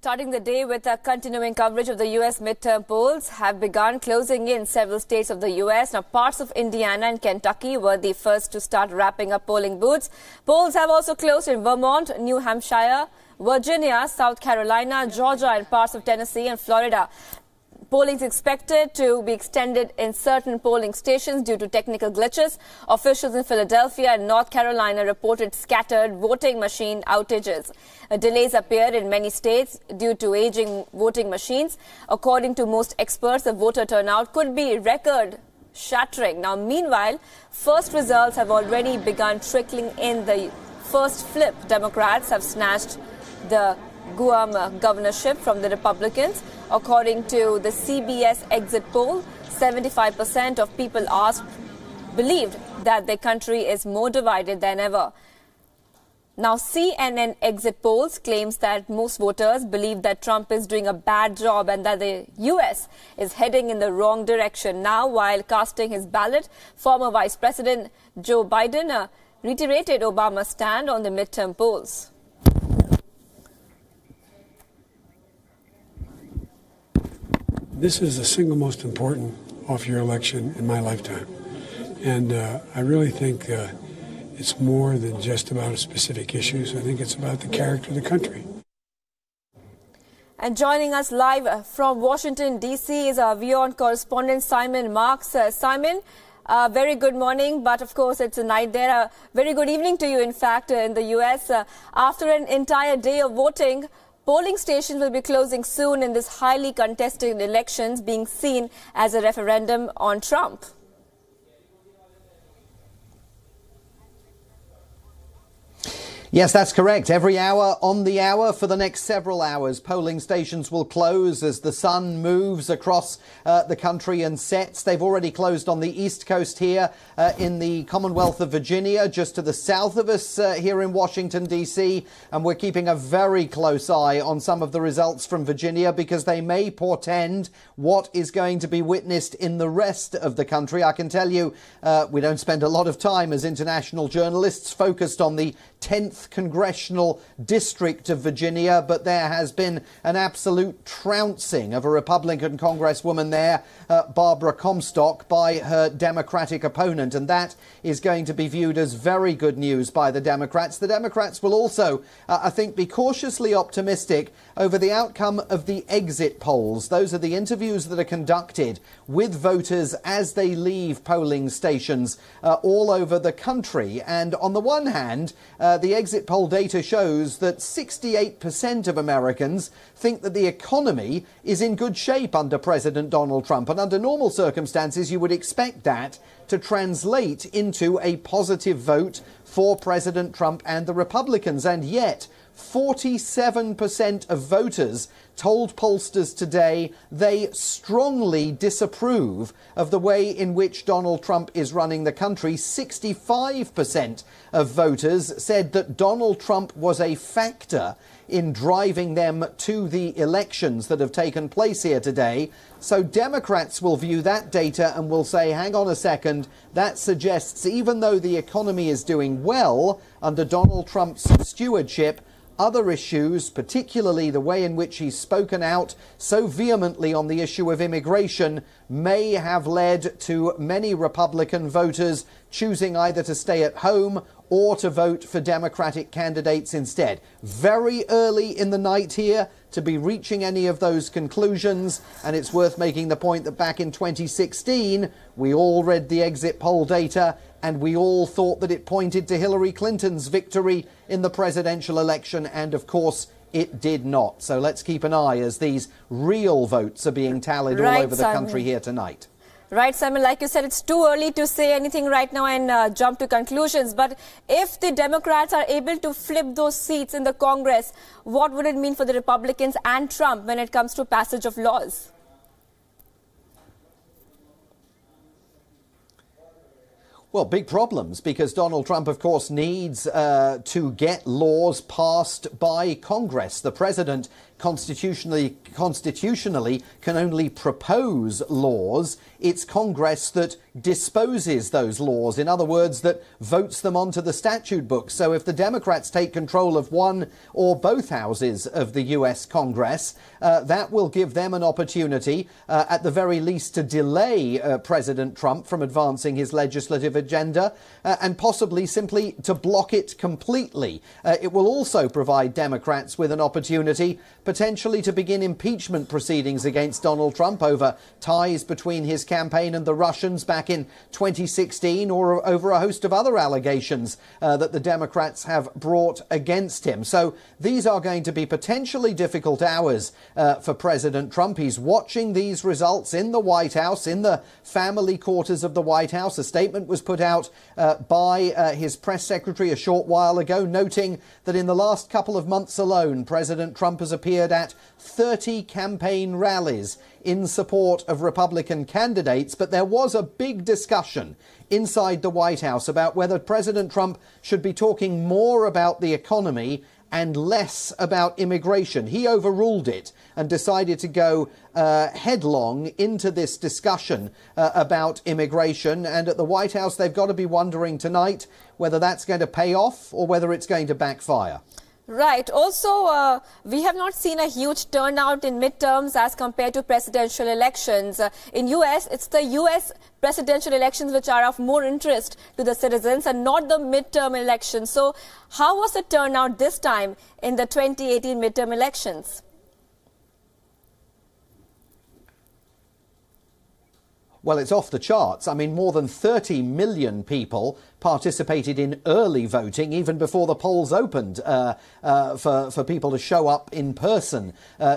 Starting the day with a continuing coverage of the U.S. midterm polls have begun closing in several states of the U.S. Now, parts of Indiana and Kentucky were the first to start wrapping up polling booths. Polls have also closed in Vermont, New Hampshire, Virginia, South Carolina, Georgia, and parts of Tennessee and Florida. Polling is expected to be extended in certain polling stations due to technical glitches. Officials in Philadelphia and North Carolina reported scattered voting machine outages. Delays appeared in many states due to aging voting machines. According to most experts, the voter turnout could be record-shattering. Now, meanwhile, first results have already begun trickling in. The first flip, Democrats have snatched the Guam governorship from the Republicans. According to the CBS exit poll, 75% of people asked believed that their country is more divided than ever. Now, CNN exit polls claims that most voters believe that Trump is doing a bad job and that the U.S. is heading in the wrong direction. Now, while casting his ballot, former Vice President Joe Biden reiterated Obama's stand on the midterm polls. This is the single most important off-year election in my lifetime. And I really think it's more than just about specific issues. I think it's about the character of the country. And joining us live from Washington, D.C. is our Wion correspondent, Simon Marks. Simon, very good morning, but of course it's a night there. Very good evening to you, in fact, in the U.S. After an entire day of voting, polling stations will be closing soon in this highly contested elections being seen as a referendum on Trump. Yes, that's correct. Every hour on the hour for the next several hours, polling stations will close as the sun moves across the country and sets. They've already closed on the East Coast here in the Commonwealth of Virginia, just to the south of us here in Washington, D.C. And we're keeping a very close eye on some of the results from Virginia because they may portend what is going to be witnessed in the rest of the country. I can tell you we don't spend a lot of time as international journalists focused on the 10th congressional district of Virginia, but there has been an absolute trouncing of a Republican congresswoman there, Barbara Comstock, by her Democratic opponent, and that is going to be viewed as very good news by the Democrats. The Democrats will also, I think, be cautiously optimistic over the outcome of the exit polls. Those are the interviews that are conducted with voters as they leave polling stations all over the country. And on the one hand, the exit poll data shows that 68% of Americans think that the economy is in good shape under President Donald Trump. And under normal circumstances, you would expect that to translate into a positive vote for President Trump and the Republicans. And yet, 47% of voters told pollsters today they strongly disapprove of the way in which Donald Trump is running the country. 65% of voters said that Donald Trump was a factor in driving them to the elections that have taken place here today. So Democrats will view that data and will say, hang on a second, that suggests even though the economy is doing well under Donald Trump's stewardship, other issues, particularly the way in which he's spoken out so vehemently on the issue of immigration, may have led to many Republican voters choosing either to stay at home or to vote for Democratic candidates instead. Very early in the night here to be reaching any of those conclusions, and it's worth making the point that back in 2016, we all read the exit poll data and we all thought that it pointed to Hillary Clinton's victory in the presidential election, and of course it did not. So let's keep an eye as these real votes are being tallied all over the country here tonight. Right, Simon, like you said, it's too early to say anything right now and jump to conclusions. But if the Democrats are able to flip those seats in the Congress, what would it mean for the Republicans and Trump when it comes to passage of laws? Well, big problems, because Donald Trump, of course, needs to get laws passed by Congress. The president constitutionally can only propose laws. It's Congress that disposes those laws. In other words, that votes them onto the statute book. So if the Democrats take control of one or both houses of the US Congress, that will give them an opportunity, at the very least, to delay President Trump from advancing his legislative agenda and possibly simply to block it completely. It will also provide Democrats with an opportunity potentially to begin impeachment proceedings against Donald Trump over ties between his campaign and the Russians back in 2016, or over a host of other allegations that the Democrats have brought against him. So these are going to be potentially difficult hours for President Trump. He's watching these results in the White House, in the family quarters of the White House. A statement was put out by his press secretary a short while ago, noting that in the last couple of months alone, President Trump has appeared at 30 campaign rallies in support of Republican candidates. But there was a big discussion inside the White House about whether President Trump should be talking more about the economy and less about immigration. He overruled it and decided to go headlong into this discussion about immigration. And at the White House, they've got to be wondering tonight whether that's going to pay off or whether it's going to backfire. Right. Also, we have not seen a huge turnout in midterms as compared to presidential elections. In US, it's the US presidential elections which are of more interest to the citizens and not the midterm elections. So how was the turnout this time in the 2018 midterm elections? Well, it's off the charts. I mean, more than 30 million people participated in early voting even before the polls opened for people to show up in person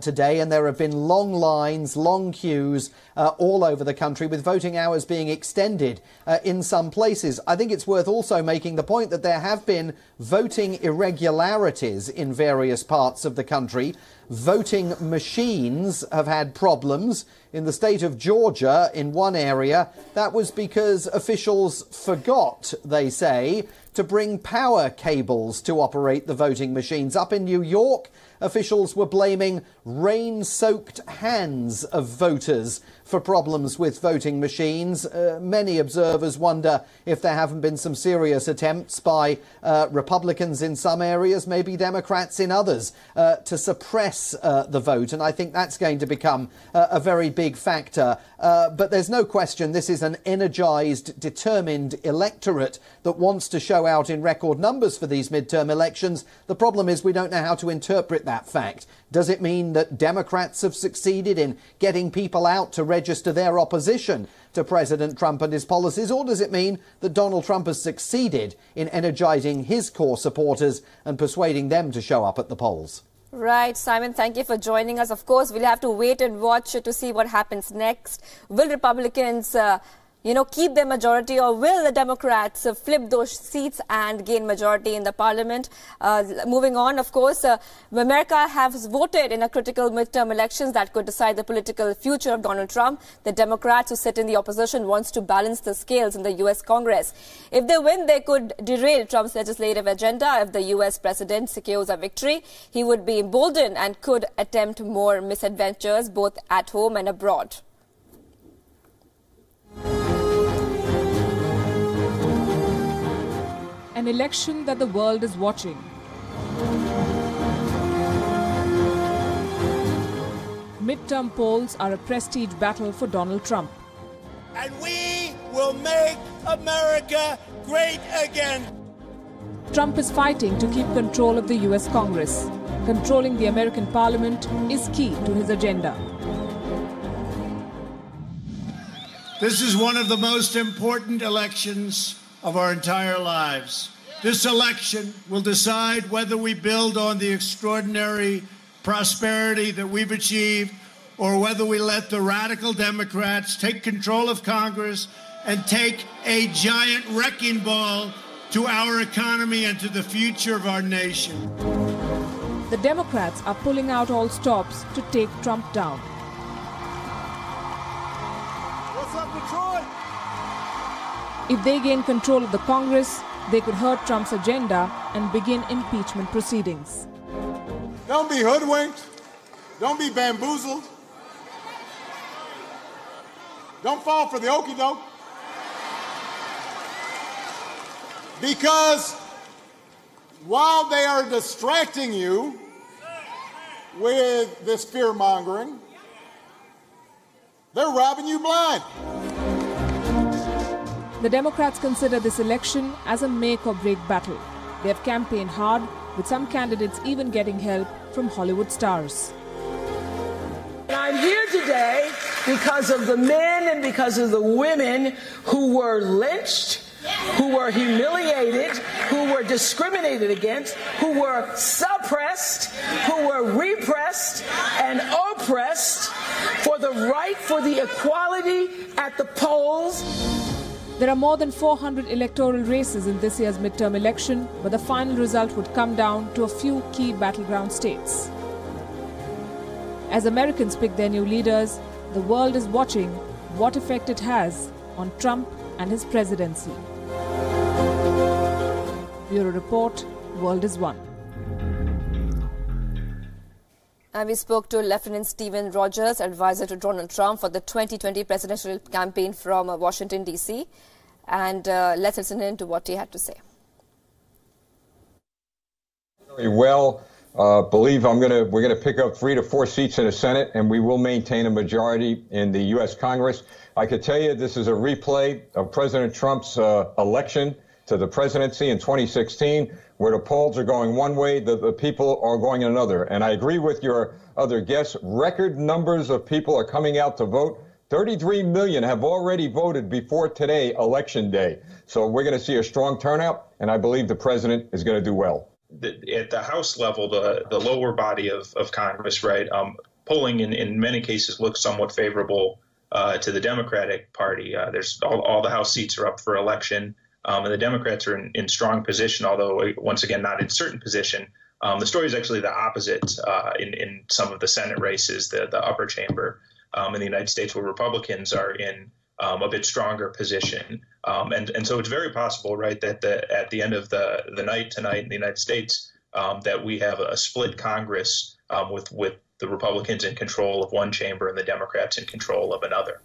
today. And there have been long lines, long queues all over the country, with voting hours being extended in some places. I think it's worth also making the point that there have been voting irregularities in various parts of the country. Voting machines have had problems. In the state of Georgia, in one area, that was because officials forgot, they say, to bring power cables to operate the voting machines. Up in New York, officials were blaming rain-soaked hands of voters for problems with voting machines. Many observers wonder if there haven't been some serious attempts by Republicans in some areas, maybe Democrats in others, to suppress the vote. And I think that's going to become a very big factor. But there's no question this is an energized, determined electorate that wants to show out in record numbers for these midterm elections. The problem is we don't know how to interpret that fact. Does it mean that Democrats have succeeded in getting people out to register their opposition to President Trump and his policies? Or does it mean that Donald Trump has succeeded in energizing his core supporters and persuading them to show up at the polls? Right, Simon, thank you for joining us. Of course, we'll have to wait and watch to see what happens next. Will Republicans keep their majority, or will the Democrats flip those seats and gain majority in the parliament? Moving on, of course, America has voted in a critical midterm elections that could decide the political future of Donald Trump. The Democrats who sit in the opposition wants to balance the scales in the U.S. Congress. If they win, they could derail Trump's legislative agenda. If the U.S. president secures a victory, he would be emboldened and could attempt more misadventures both at home and abroad. An election that the world is watching. Midterm polls are a prestige battle for Donald Trump. And we will make America great again. Trump is fighting to keep control of the US Congress. Controlling the American Parliament is key to his agenda. This is one of the most important elections of our entire lives. This election will decide whether we build on the extraordinary prosperity that we've achieved, or whether we let the radical Democrats take control of Congress and take a giant wrecking ball to our economy and to the future of our nation. The Democrats are pulling out all stops to take Trump down. What's up, Detroit? If they gain control of the Congress, they could hurt Trump's agenda and begin impeachment proceedings. Don't be hoodwinked. Don't be bamboozled. Don't fall for the okie doke. Because while they are distracting you with this fear-mongering, they're robbing you blind. The Democrats consider this election as a make-or-break battle. They have campaigned hard, with some candidates even getting help from Hollywood stars. I'm here today because of the men and because of the women who were lynched, who were humiliated, who were discriminated against, who were suppressed, who were repressed and oppressed for the right for the equality at the polls. There are more than 400 electoral races in this year's midterm election, but the final result would come down to a few key battleground states. As Americans pick their new leaders, the world is watching what effect it has on Trump and his presidency. Bureau Report, World is One. And we spoke to Lieutenant Stephen Rogers, advisor to Donald Trump for the 2020 presidential campaign from Washington, D.C. And let's listen in to what he had to say. Very well. Believe we're going to pick up 3 to 4 seats in the Senate, and we will maintain a majority in the U.S. Congress. I could tell you this is a replay of President Trump's election to the presidency in 2016, where the polls are going one way, the people are going another. And I agree with your other guests. Record numbers of people are coming out to vote. 33 million have already voted before today, Election Day. So we're going to see a strong turnout, and I believe the president is going to do well. At the House level, the lower body of Congress, right, polling in many cases looks somewhat favorable to the Democratic Party. There's all the House seats are up for election, and the Democrats are in strong position, although, once again, not in certain position. The story is actually the opposite in some of the Senate races, the upper chamber in the United States, where Republicans are in a bit stronger position. And so it's very possible, right, that at the end of the night tonight in the United States, that we have a split Congress with the Republicans in control of one chamber and the Democrats in control of another.